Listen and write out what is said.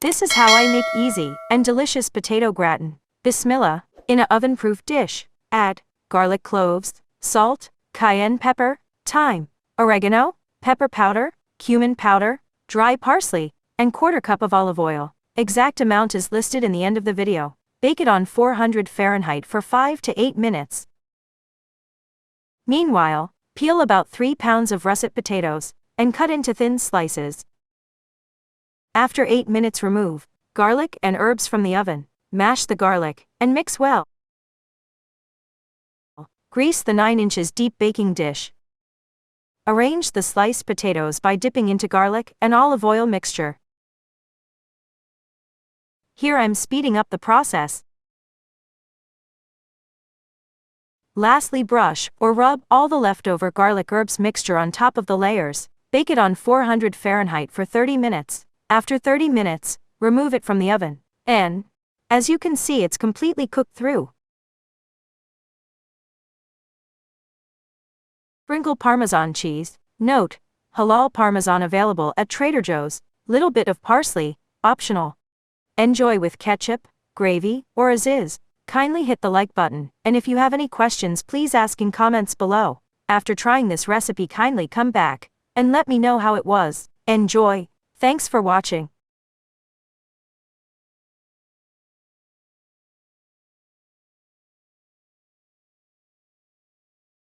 This is how I make easy and delicious potato gratin. Bismillah. In a oven-proof dish, add garlic cloves, salt, cayenne pepper, thyme, oregano, pepper powder, cumin powder, dry parsley, and 1/4 cup of olive oil. Exact amount is listed in the end of the video. Bake it on 400 Fahrenheit for 5 to 8 minutes. Meanwhile, peel about 3 pounds of russet potatoes and cut into thin slices. After 8 minutes, remove garlic and herbs from the oven. Mash the garlic and mix well. Grease the 9 inches deep baking dish. Arrange the sliced potatoes by dipping into garlic and olive oil mixture. Here I'm speeding up the process. Lastly, brush or rub all the leftover garlic herbs mixture on top of the layers. Bake it on 400 Fahrenheit for 30 minutes. After 30 minutes, remove it from the oven. And, as you can see, it's completely cooked through. Sprinkle Parmesan cheese. Note: Halal Parmesan available at Trader Joe's. Little bit of parsley, optional. Enjoy with ketchup, gravy, or as is. Kindly hit the like button, and if you have any questions, please ask in comments below. After trying this recipe, kindly come back and let me know how it was. Enjoy. Thanks for watching.